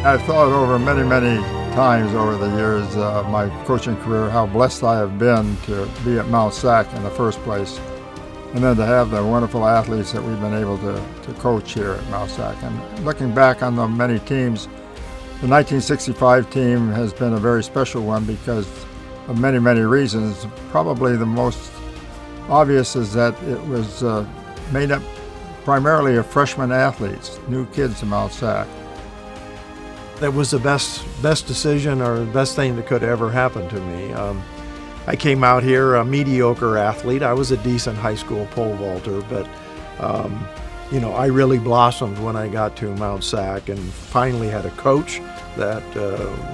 I've thought over many times over the years, my coaching career, how blessed I have been to be at Mount SAC in the first place, and then to have the wonderful athletes that we've been able to coach here at Mount SAC. And looking back on the many teams, the 1965 team has been a very special one because of many reasons. Probably the most obvious is that it was made up primarily of freshman athletes, new kids to Mount SAC. That was the best decision or the best thing that could ever happen to me. I came out here a mediocre athlete. I was a decent high school pole vaulter, but I really blossomed when I got to Mount SAC and finally had a coach that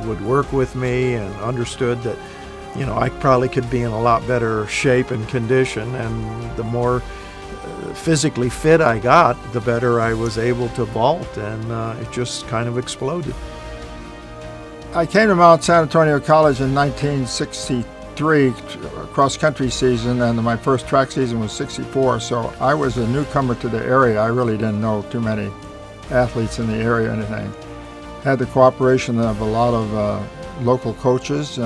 would work with me and understood that I probably could be in a lot better shape and condition, and the more physically fit I got, the better I was able to vault, and it just kind of exploded. I came to Mount San Antonio College in 1963, cross-country season, and my first track season was 64, so I was a newcomer to the area. I really didn't know too many athletes in the area or anything. Had the cooperation of a lot of local coaches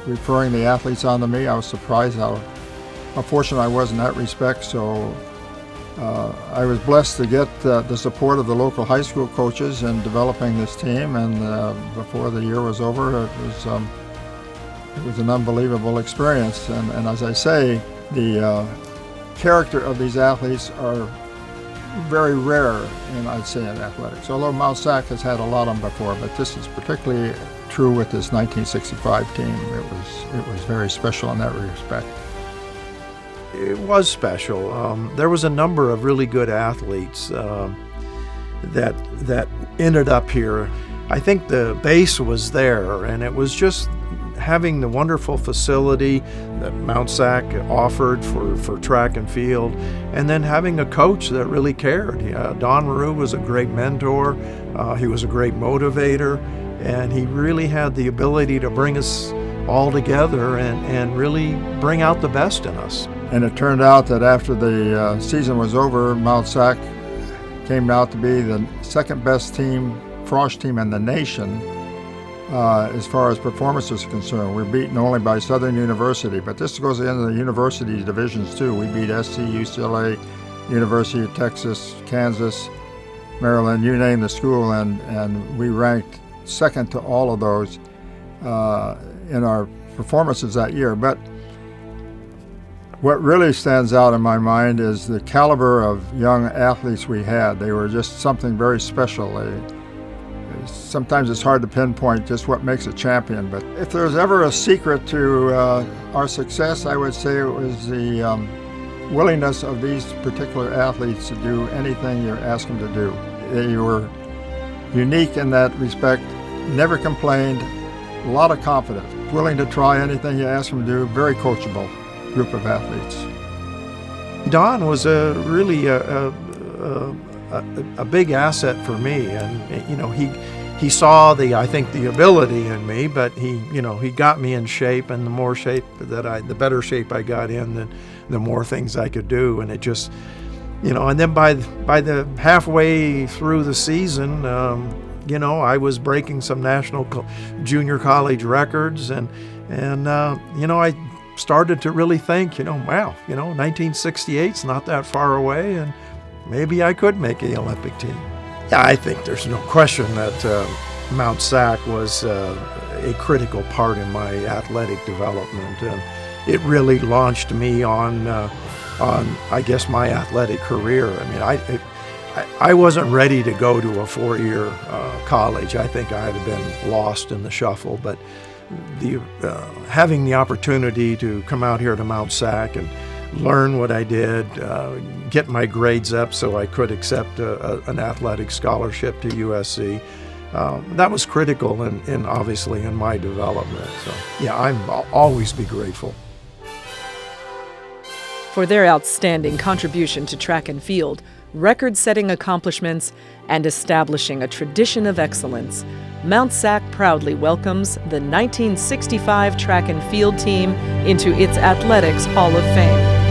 referring the athletes on to me. I was surprised how fortunate I was in that respect, so I was blessed to get the support of the local high school coaches in developing this team, and before the year was over, it was an unbelievable experience. And as I say, the character of these athletes are very rare, I'd say, in athletics. Although Mount SAC has had a lot of them before, but this is particularly true with this 1965 team. It was very special in that respect. It was special. There was a number of really good athletes that ended up here. I think the base was there, and it was just having the wonderful facility that Mount SAC offered for track and field, and then having a coach that really cared. Don Rue was a great mentor. He was a great motivator, and he really had the ability to bring us all together and really bring out the best in us. And it turned out that after the season was over, Mount SAC came out to be the second best team, frosh team in the nation as far as performance is concerned. We're beaten only by Southern University, but this goes into the university divisions too. We beat SC, UCLA, University of Texas, Kansas, Maryland, you name the school, and we ranked second to all of those in our performances that year. But what really stands out in my mind is the caliber of young athletes we had. They were just something very special. Sometimes it's hard to pinpoint just what makes a champion, but if there's ever a secret to our success, I would say it was the willingness of these particular athletes to do anything you ask them to do. They were unique in that respect, never complained, a lot of confidence, willing to try anything you ask them to do, very coachable group of athletes. Don was really a big asset for me, and he saw the ability in me, but he got me in shape, and the better shape I got in, the more things I could do, and it just and then by the halfway through the season, I was breaking some national junior college records, and I started to really think, wow, 1968's not that far away, and maybe I could make the Olympic team. Yeah, I think there's no question that Mount SAC was a critical part in my athletic development, and it really launched me on I guess my athletic career. I mean, I wasn't ready to go to a four-year college. I think I'd have been lost in the shuffle, but having the opportunity to come out here to Mount SAC and learn what I did, get my grades up so I could accept an athletic scholarship to USC, that was critical in obviously in my development. So yeah, I'll always be grateful. For their outstanding contribution to track and field, record-setting accomplishments, and establishing a tradition of excellence, Mount SAC proudly welcomes the 1965 track and field team into its Athletics Hall of Fame.